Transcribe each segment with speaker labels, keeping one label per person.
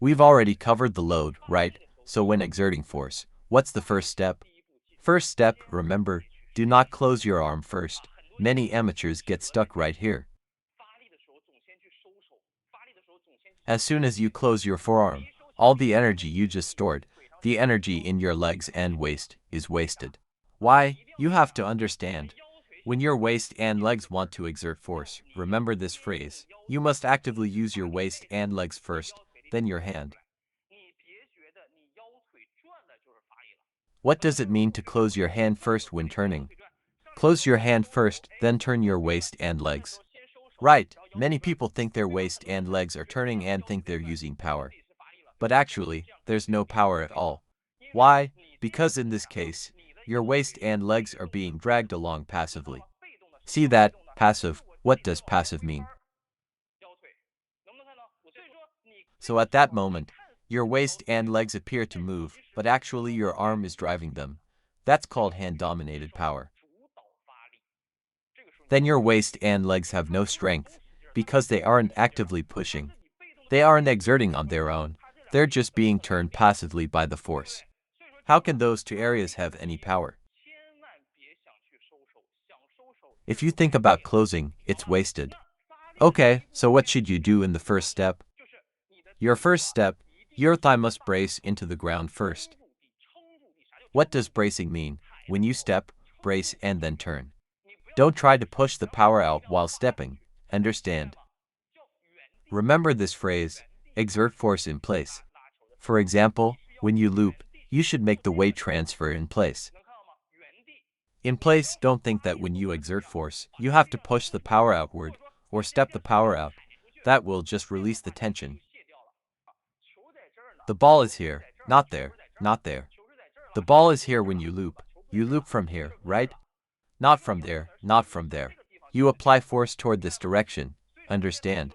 Speaker 1: We've already covered the load, right? So when exerting force, what's the first step? First step, remember, do not close your arm first. Many amateurs get stuck right here. As soon as you close your forearm, all the energy you just stored, the energy in your legs and waist, is wasted. Why? You have to understand. When your waist and legs want to exert force, remember this phrase. You must actively use your waist and legs first, then your hand. What does it mean to close your hand first when turning? Close your hand first, then turn your waist and legs. Right, many people think their waist and legs are turning and think they're using power. But actually, there's no power at all. Why? Because in this case, your waist and legs are being dragged along passively. See that? Passive. What does passive mean? So at that moment, your waist and legs appear to move, but actually your arm is driving them. That's called hand-dominated power. Then your waist and legs have no strength, because they aren't actively pushing. They aren't exerting on their own. They're just being turned passively by the force. How can those two areas have any power? If you think about closing, it's wasted. Okay, so what should you do in the first step? Your first step, your thigh must brace into the ground first. What does bracing mean? When you step, brace and then turn. Don't try to push the power out while stepping. Understand? Remember this phrase, exert force in place. For example, when you loop, you should make the weight transfer in place. In place, don't think that when you exert force, you have to push the power outward or step the power out. That will just release the tension. The ball is here, not there, not there. The ball is here when you loop. You loop from here, right? Not from there, not from there. You apply force toward this direction. Understand?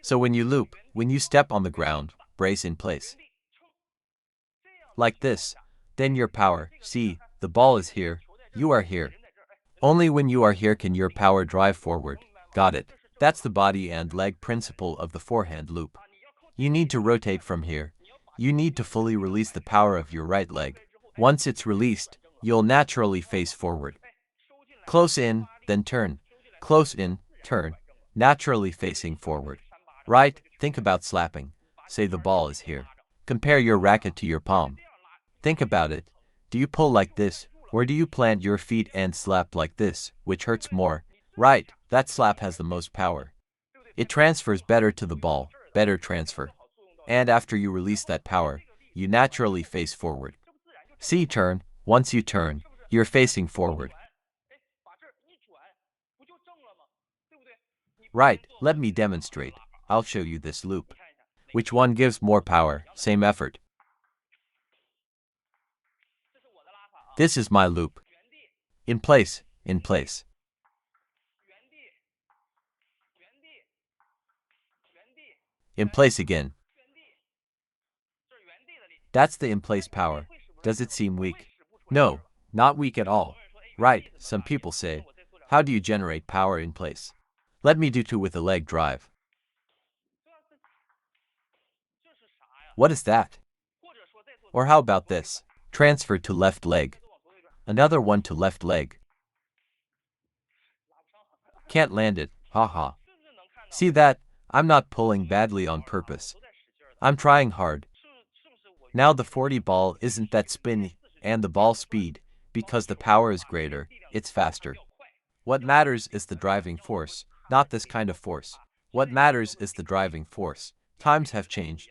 Speaker 1: So when you loop, when you step on the ground, brace in place. Like this. Then your power, see, the ball is here, you are here. Only when you are here can your power drive forward. Got it? That's the body and leg principle of the forehand loop. You need to rotate from here. You need to fully release the power of your right leg. Once it's released, you'll naturally face forward. Close in, then turn. Close in, turn. Naturally facing forward. Right? Think about slapping. Say the ball is here. Compare your racket to your palm. Think about it. Do you pull like this, or do you plant your feet and slap like this, which hurts more? Right, that slap has the most power. It transfers better to the ball, better transfer. And after you release that power, you naturally face forward. See, turn. Once you turn, you're facing forward. Right, let me demonstrate. I'll show you this loop. Which one gives more power, same effort? This is my loop. In place, in place. In place again. That's the in place power. Does it seem weak? No, not weak at all. Right, some people say, how do you generate power in place? Let me do two with a leg drive. What is that? Or how about this? Transfer to left leg. Another one to left leg. Can't land it, haha. See that? I'm not pulling badly on purpose. I'm trying hard. Now the 40 ball isn't that spinny, and the ball speed, because the power is greater, it's faster. What matters is the driving force, not this kind of force. What matters is the driving force. Times have changed.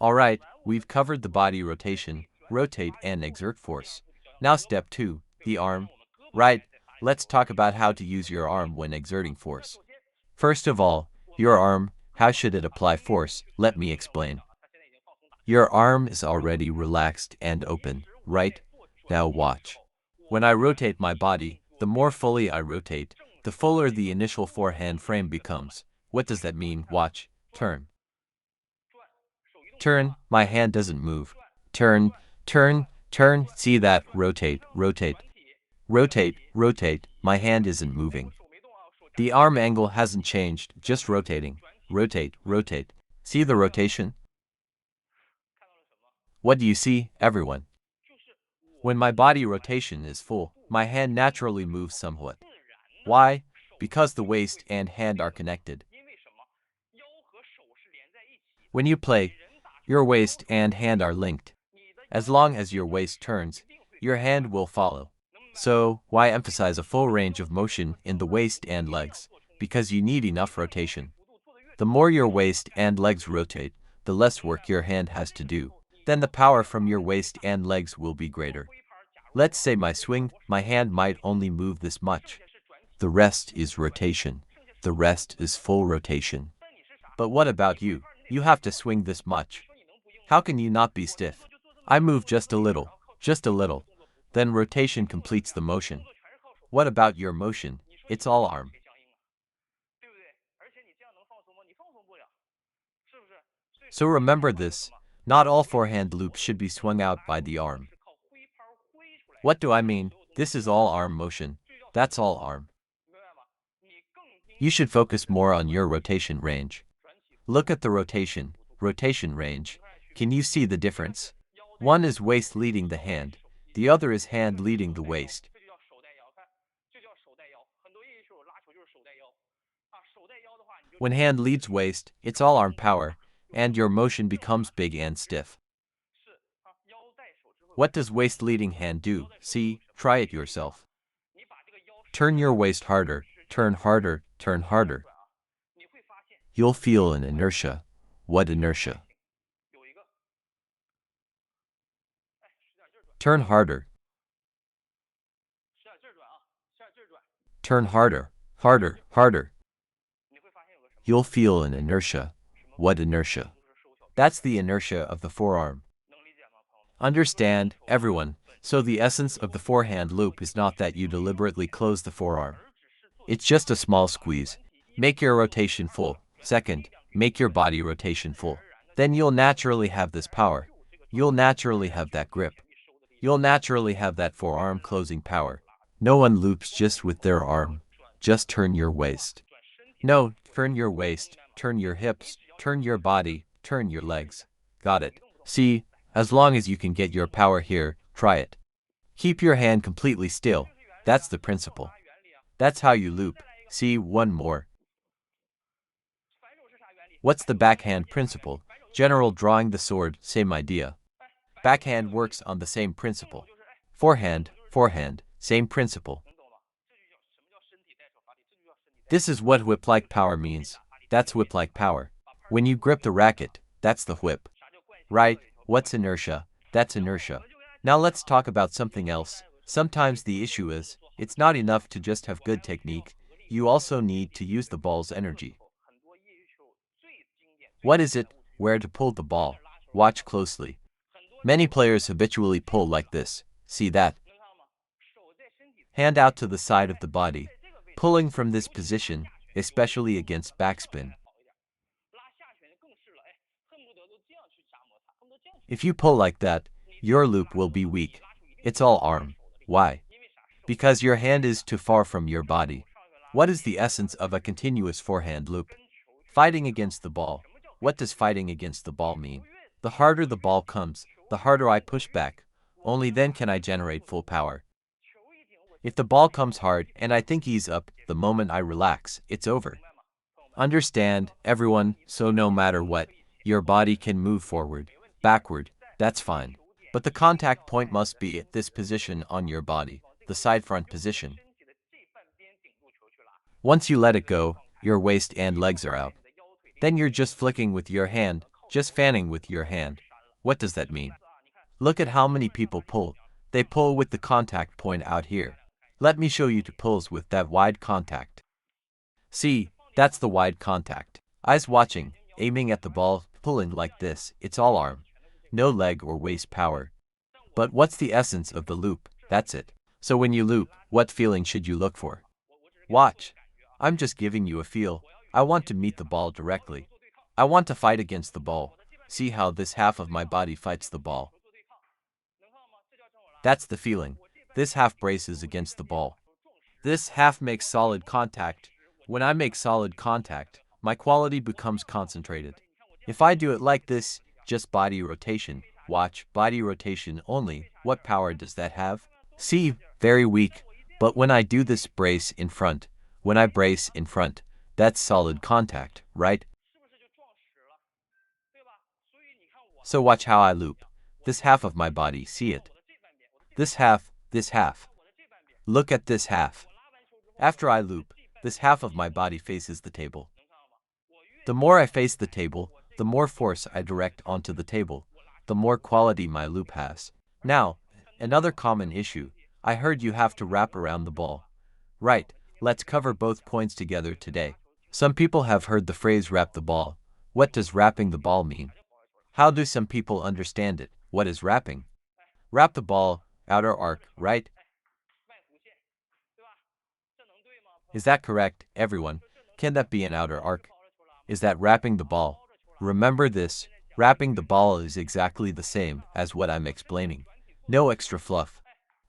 Speaker 1: Alright, we've covered the body rotation, rotate and exert force. Now step 2, the arm. Right, let's talk about how to use your arm when exerting force. First of all, your arm, how should it apply force? Let me explain. Your arm is already relaxed and open, right? Now watch. When I rotate my body, the more fully I rotate, the fuller the initial forehand frame becomes. What does that mean? Watch. Turn. Turn, my hand doesn't move. Turn, turn, turn, see that? Rotate, rotate. Rotate, rotate, my hand isn't moving. The arm angle hasn't changed, just rotating. Rotate, rotate. See the rotation? What do you see, everyone? When my body rotation is full, my hand naturally moves somewhat. Why? Because the waist and hand are connected. When you play, your waist and hand are linked. As long as your waist turns, your hand will follow. So, why emphasize a full range of motion in the waist and legs? Because you need enough rotation. The more your waist and legs rotate, the less work your hand has to do. Then the power from your waist and legs will be greater. Let's say my swing, my hand might only move this much. The rest is rotation. The rest is full rotation. But what about you? You have to swing this much. How can you not be stiff? I move just a little, just a little. Then rotation completes the motion. What about your motion? It's all arm. So remember this, not all forehand loops should be swung out by the arm. What do I mean? This is all arm motion. That's all arm. You should focus more on your rotation range. Look at the rotation range. Can you see the difference? One is waist leading the hand, the other is hand leading the waist. When hand leads waist, it's all arm power, and your motion becomes big and stiff. What does waist leading hand do? See, try it yourself. Turn your waist harder, turn harder, turn harder. You'll feel an inertia. What inertia? Turn harder. Turn harder, harder, harder. You'll feel an inertia. What inertia? That's the inertia of the forearm. Understand, everyone, so the essence of the forehand loop is not that you deliberately close the forearm. It's just a small squeeze. Make your rotation full. Second, make your body rotation full. Then you'll naturally have this power. You'll naturally have that grip. You'll naturally have that forearm closing power. No one loops just with their arm. Just turn your waist. No, turn your waist, turn your hips, turn your body, turn your legs. Got it. See, as long as you can get your power here, try it. Keep your hand completely still. That's the principle. That's how you loop. See, one more. What's the backhand principle? General drawing the sword, same idea. Backhand works on the same principle. Forehand, same principle. This is what whip-like power means. That's whip-like power. When you grip the racket, that's the whip. Right? What's inertia? That's inertia. Now let's talk about something else. Sometimes the issue is, it's not enough to just have good technique, you also need to use the ball's energy. What is it? Where to pull the ball? Watch closely. Many players habitually pull like this. See that? Hand out to the side of the body, pulling from this position, especially against backspin. If you pull like that, your loop will be weak. It's all arm. Why? Because your hand is too far from your body. What is the essence of a continuous forehand loop? Fighting against the ball. What does fighting against the ball mean? The harder the ball comes, the harder I push back. Only then can I generate full power. If the ball comes hard and I think he's up, the moment I relax, it's over. Understand, everyone, so no matter what, your body can move forward, backward, that's fine. But the contact point must be at this position on your body, the side front position. Once you let it go, your waist and legs are out. Then you're just flicking with your hand, just fanning with your hand. What does that mean? Look at how many people pull. They pull with the contact point out here. Let me show you two pulls with that wide contact. See, that's the wide contact. Eyes watching, aiming at the ball, pulling like this, it's all arm. No leg or waist power. But what's the essence of the loop? That's it. So when you loop, what feeling should you look for? Watch. I'm just giving you a feel. I want to meet the ball directly. I want to fight against the ball. See how this half of my body fights the ball. That's the feeling. This half braces against the ball. This half makes solid contact. When I make solid contact, my quality becomes concentrated. If I do it like this, just body rotation, watch, body rotation only. What power does that have? See, very weak. But when I do this brace in front, when I brace in front, that's solid contact, right? So watch how I loop. This half of my body, see it? This half, this half. Look at this half. After I loop, this half of my body faces the table. The more I face the table, the more force I direct onto the table, the more quality my loop has. Now, another common issue, I heard you have to wrap around the ball. Right, let's cover both points together today. Some people have heard the phrase wrap the ball. What does wrapping the ball mean? How do some people understand it? What is wrapping? Wrap the ball, outer arc, right? Is that correct, everyone? Can that be an outer arc? Is that wrapping the ball? Remember this, wrapping the ball is exactly the same as what I'm explaining. No extra fluff.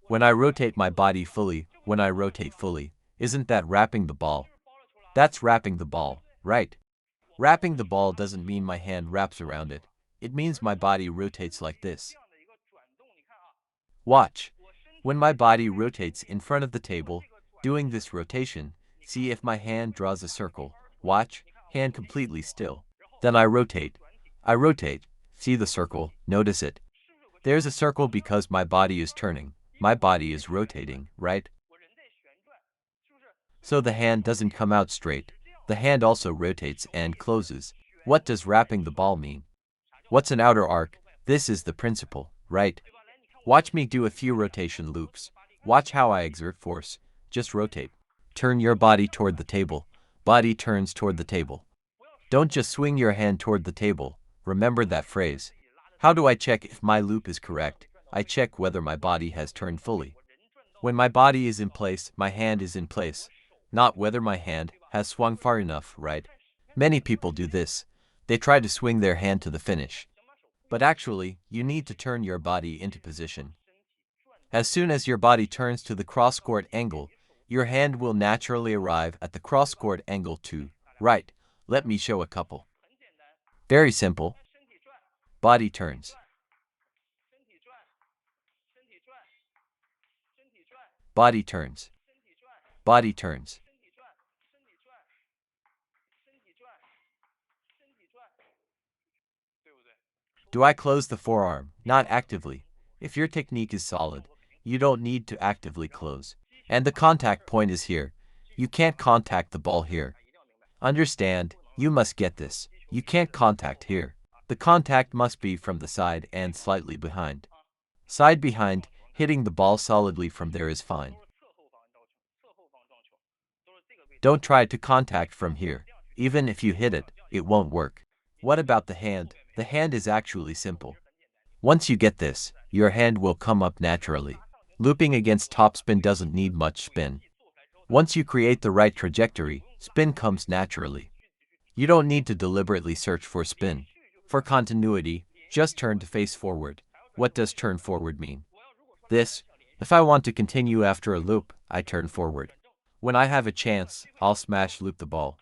Speaker 1: When I rotate my body fully, when I rotate fully, isn't that wrapping the ball? That's wrapping the ball, right? Wrapping the ball doesn't mean my hand wraps around it. It means my body rotates like this. Watch. When my body rotates in front of the table, doing this rotation, see if my hand draws a circle. Watch, hand completely still. Then I rotate. I rotate. See the circle, notice it. There's a circle because my body is turning. My body is rotating, right? So the hand doesn't come out straight. The hand also rotates and closes. What does wrapping the ball mean? What's an outer arc? This is the principle, right? Watch me do a few rotation loops. Watch how I exert force. Just rotate. Turn your body toward the table. Body turns toward the table. Don't just swing your hand toward the table. Remember that phrase. How do I check if my loop is correct? I check whether my body has turned fully. When my body is in place, my hand is in place. Not whether my hand has swung far enough, right? Many people do this. They try to swing their hand to the finish. But actually, you need to turn your body into position. As soon as your body turns to the cross-court angle, your hand will naturally arrive at the cross-court angle too. Right, let me show a couple. Very simple. Body turns. Body turns. Body turns. Do I close the forearm? Not actively. If your technique is solid, you don't need to actively close. And the contact point is here. You can't contact the ball here. Understand, you must get this. You can't contact here. The contact must be from the side and slightly behind. Side behind, hitting the ball solidly from there is fine. Don't try to contact from here. Even if you hit it, it won't work. What about the hand? The hand is actually simple. Once you get this, your hand will come up naturally. Looping against topspin doesn't need much spin. Once you create the right trajectory, spin comes naturally. You don't need to deliberately search for spin. For continuity, just turn to face forward. What does turn forward mean? This. If I want to continue after a loop, I turn forward. When I have a chance, I'll smash loop the ball.